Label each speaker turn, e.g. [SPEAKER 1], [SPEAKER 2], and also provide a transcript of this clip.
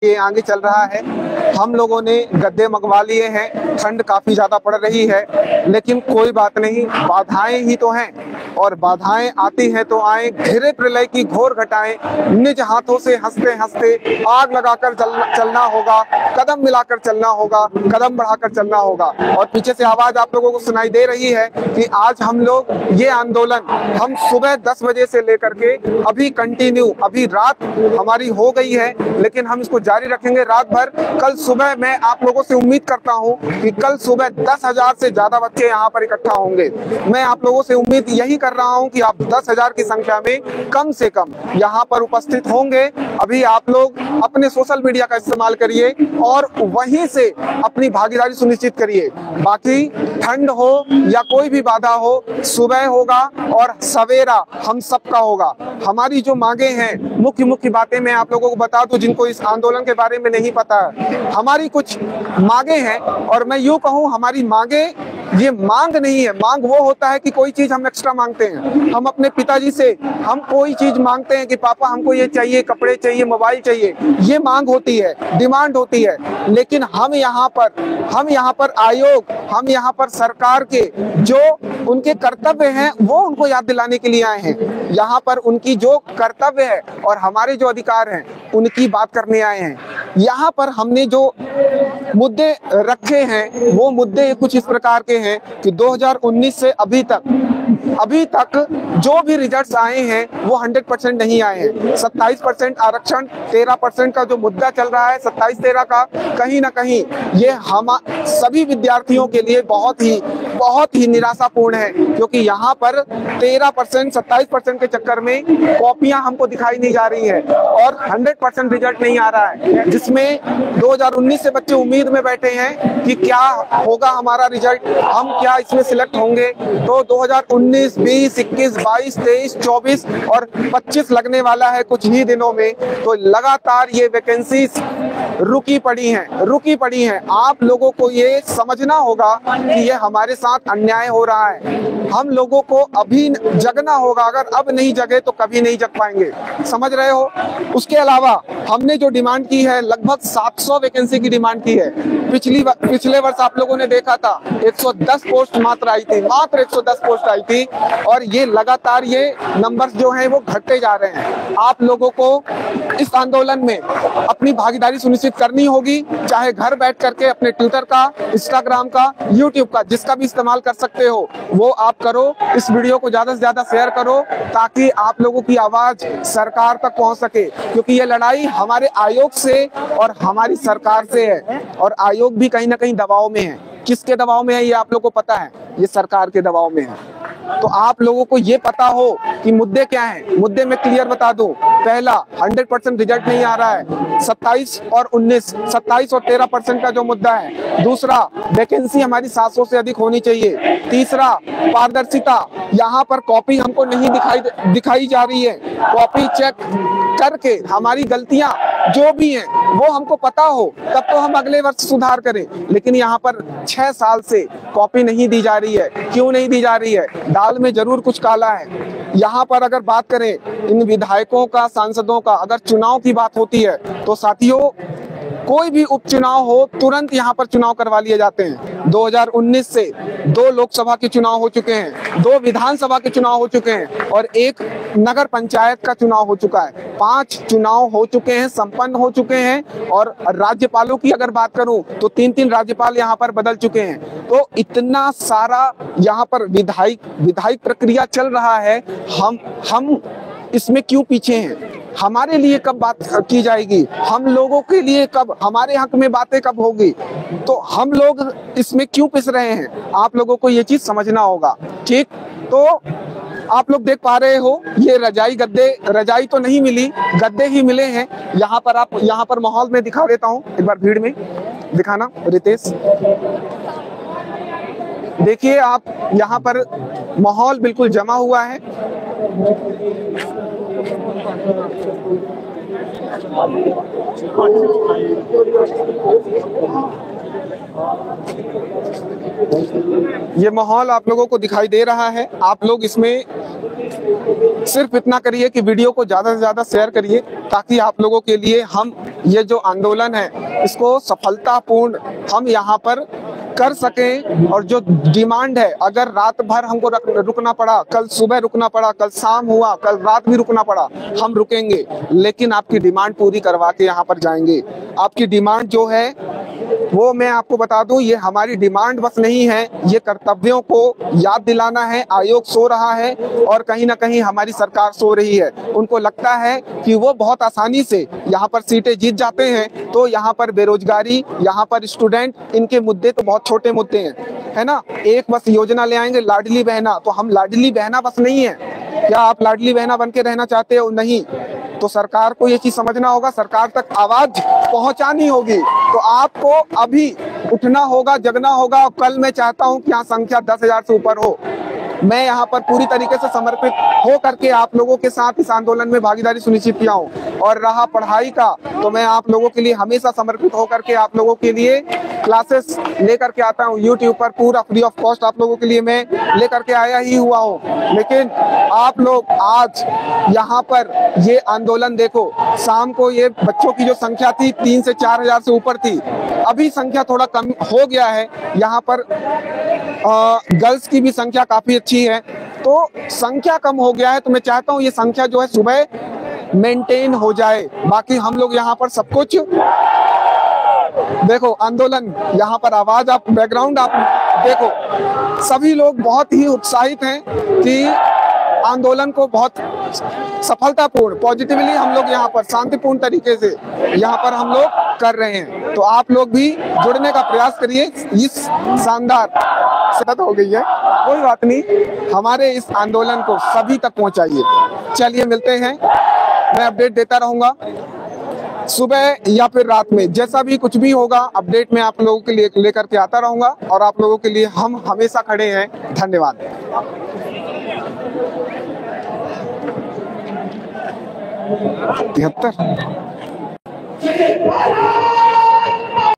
[SPEAKER 1] ये आगे चल रहा है। हम लोगों ने गद्दे मंगवा लिए हैं, ठंड काफी ज्यादा पड़ रही है, लेकिन कोई बात नहीं, बाधाएं ही तो हैं और बाधाएं आती हैं तो आए। घिरे प्रलय की घोर घटाएं, निज हाथों से हंसते हंसते आग लगाकर चलना होगा, कदम मिलाकर चलना होगा, कदम बढ़ाकर चलना होगा। और पीछे से आवाज आप लोगों को सुनाई दे रही है कि आज हम लोग ये आंदोलन हम सुबह 10 बजे से लेकर के अभी कंटिन्यू, अभी रात हमारी हो गई है, लेकिन हम इसको जारी रखेंगे रात भर। कल सुबह मैं आप लोगों से उम्मीद करता हूं कि कल सुबह 10,000 से ज्यादा बच्चे यहाँ पर इकट्ठा होंगे। मैं आप लोगों से उम्मीद यही कर रहा हूं कि आप 10,000 की संख्या में कम से कम यहाँ पर उपस्थित होंगे। अभी आप लोग अपने सोशल मीडिया का इस्तेमाल करिए और वहीं से अपनी भागीदारी सुनिश्चित करिए। बाकी ठंड हो या कोई भी बाधा हो, सुबह होगा और सवेरा हम सबका होगा। हमारी जो मांगे हैं, मुख्य बातें मैं आप लोगों को बता दूं जिनको इस आंदोलन के बारे में नहीं पता है। हमारी कुछ मांगे हैं और मैं यूं कहूं, हमारी मांगे ये मांग नहीं है। मांग वो होता है कि कोई चीज हम एक्स्ट्रा मांगते हैं। हम अपने पिताजी से हम कोई चीज मांगते हैं कि पापा हमको ये चाहिए, कपड़े चाहिए, मोबाइल चाहिए, ये मांग होती है, डिमांड होती है। लेकिन हम यहाँ पर आयोग, हम यहाँ पर सरकार के जो उनके कर्तव्य हैं वो उनको याद दिलाने के लिए आए हैं। यहाँ पर उनकी जो कर्तव्य है और हमारे जो अधिकार हैं उनकी बात करने आए हैं। यहाँ पर हमने जो मुद्दे रखे हैं वो मुद्दे कुछ इस प्रकार के हैं कि 2019 से अभी तक जो भी रिजल्ट्स आए हैं वो 100% नहीं आए हैं। 27% आरक्षण, 13% का जो मुद्दा चल रहा है 27-13 का, कहीं ना कहीं ये हम सभी विद्यार्थियों के लिए बहुत ही निराशापूर्ण है, क्योंकि यहाँ पर 13%, 27% के चक्कर में कॉपियां हमको दिखाई नहीं जा रही है और 100% रिजल्ट नहीं आ रहा है, जिसमें 2019 से बच्चे उम्मीद में बैठे हैं कि क्या होगा हमारा रिजल्ट, हम क्या इसमें सिलेक्ट होंगे। तो 2019, 20, 21, 22, 23, 24 और 25 लगने वाला है कुछ ही दिनों में। तो लगातार ये वैकेंसीज रुकी पड़ी हैं। आप लोगों को ये समझना होगा कि ये हमारे साथ अन्याय हो रहा है। हम लोगों को अभी जगना होगा, अगर अब नहीं जगे तो कभी नहीं जग पाएंगे, समझ रहे हो। उसके अलावा हमने जो डिमांड की है, लगभग 700 वैकेंसी की डिमांड की है। पिछले वर्ष आप लोगों ने देखा था 110 पोस्ट मात्र आई थी, मात्र 110 पोस्ट आई थी और ये लगातार ये नंबर्स जो हैं वो घटते जा रहे हैं। आप लोगों को इस आंदोलन में अपनी भागीदारी सुनिश्चित करनी होगी, चाहे घर बैठ करके अपने ट्विटर का, इंस्टाग्राम का, यूट्यूब का, जिसका भी इस्तेमाल कर सकते हो वो आप करो। इस वीडियो को ज्यादा से ज्यादा शेयर करो ताकि आप लोगों की आवाज सरकार तक पहुंच सके, क्योंकि ये लड़ाई हमारे आयोग से और हमारी सरकार से है और आयोग भी कहीं ना कहीं दबाव में है। किसके दबाव में है ये आप लोग को पता है, ये सरकार के दबाव में है। तो आप लोगों को ये पता हो कि मुद्दे क्या हैं। मुद्दे में क्लियर बता दूं, पहला 100% रिजल्ट नहीं आ रहा है, 27 और 13% का जो मुद्दा है। दूसरा, वैकेंसी हमारी 700 से अधिक होनी चाहिए। तीसरा, पारदर्शिता, यहाँ पर कॉपी हमको नहीं दिखाई जा रही है। कॉपी चेक करके हमारी गलतियां जो भी हैं वो हमको पता हो, तब तो हम अगले वर्ष सुधार करें। लेकिन यहाँ पर 6 साल से कॉपी नहीं दी जा रही है। क्यों नहीं दी जा रही है? दाल में जरूर कुछ काला है। यहाँ पर अगर बात करें इन विधायकों का, सांसदों का, अगर चुनाव की बात होती है तो साथियों, कोई भी उपचुनाव हो तुरंत यहाँ पर चुनाव करवा लिए जाते हैं। 2019 से 2 लोकसभा के चुनाव हो चुके हैं, 2 विधानसभा के चुनाव हो चुके हैं और 1 नगर पंचायत का चुनाव हो चुका है। 5 चुनाव हो चुके हैं, संपन्न हो चुके हैं। और राज्यपालों की अगर बात करूं तो 3-3 राज्यपाल यहाँ पर बदल चुके हैं। तो इतना सारा यहाँ पर विधायिक प्रक्रिया चल रहा है। हम इसमें क्यों पीछे हैं? हमारे लिए कब बात की जाएगी? हम लोगों के लिए कब, हमारे हक में बातें कब होगी? तो हम लोग इसमें क्यों पिस रहे हैं? आप लोगों को ये चीज समझना होगा, ठीक। तो आप लोग देख पा रहे हो ये रजाई तो नहीं मिली, गद्दे ही मिले हैं। यहाँ पर माहौल में दिखा देता हूँ एक बार, भीड़ में दिखाना रितेश। देखिए आप, यहाँ पर माहौल बिल्कुल जमा हुआ है। ये माहौल आप लोगों को दिखाई दे रहा है। आप लोग इसमें सिर्फ इतना करिए कि वीडियो को ज्यादा से ज्यादा शेयर करिए, ताकि आप लोगों के लिए हम ये जो आंदोलन है इसको सफलतापूर्ण हम यहाँ पर कर सकें। और जो डिमांड है, अगर रात भर हमको रुकना पड़ा, कल सुबह रुकना पड़ा, कल शाम हुआ, कल रात भी रुकना पड़ा, हम रुकेंगे, लेकिन आपकी डिमांड पूरी करवा के यहाँ पर जाएंगे। आपकी डिमांड जो है वो मैं आपको बता दूं, ये हमारी डिमांड बस नहीं है, ये कर्तव्यों को याद दिलाना है। आयोग सो रहा है और कहीं ना कहीं हमारी सरकार सो रही है। उनको लगता है कि वो बहुत आसानी से यहाँ पर सीटें जीत जाते हैं, तो यहाँ पर बेरोजगारी, यहाँ पर स्टूडेंट, इनके मुद्दे तो बहुत छोटे मुद्दे हैं, है ना। एक बस योजना ले आएंगे, लाडली बहना, तो हम लाडली बहना बस नहीं है। क्या आप लाडली बहना बन के रहना चाहते हो? नहीं। तो सरकार को ये चीज समझना होगा, सरकार तक आवाज पहुंचानी होगी। तो आपको अभी उठना होगा, जगना होगा। कल मैं चाहता हूं कि यहाँ संख्या 10,000 से ऊपर हो। मैं यहाँ पर पूरी तरीके से समर्पित हो करके आप लोगों के साथ इस आंदोलन में भागीदारी सुनिश्चित किया हूँ। और रहा पढ़ाई का, तो मैं आप लोगों के लिए हमेशा समर्पित होकर के आप लोगों के लिए क्लासेस लेकर के आता हूँ। यूट्यूब पर पूरा फ्री ऑफ कॉस्ट आप लोगों के लिए मैं लेकर के आया ही हुआ हूँ। लेकिन आप लोग आज यहाँ पर ये आंदोलन देखो, शाम को ये बच्चों की जो संख्या थी 3 से 4,000 से ऊपर थी, अभी संख्या थोड़ा कम हो गया है। यहाँ पर गर्ल्स की भी संख्या काफी अच्छी है, तो संख्या कम हो गया है। तो मैं चाहता हूँ ये संख्या जो है सुबह मेंटेन हो जाए। बाकी हम लोग यहाँ पर सब कुछ देखो, आंदोलन यहाँ पर आवाज, आप बैकग्राउंड आप देखो, सभी लोग बहुत ही उत्साहित हैं कि आंदोलन को बहुत सफलतापूर्ण, पॉजिटिवली हम लोग यहाँ पर शांतिपूर्ण तरीके से यहाँ पर हम लोग कर रहे हैं। तो आप लोग भी जुड़ने का प्रयास करिए। इस शानदार सफलता हो गई है, कोई बात नहीं, हमारे इस आंदोलन को सभी तक पहुंचाइए। चलिए मिलते हैं, मैं अपडेट देता रहूंगा सुबह या फिर रात में, जैसा भी कुछ भी होगा अपडेट मैं आप लोगों के लिए लेकर के आता रहूंगा। और आप लोगों के लिए हम हमेशा खड़े हैं। धन्यवाद। 73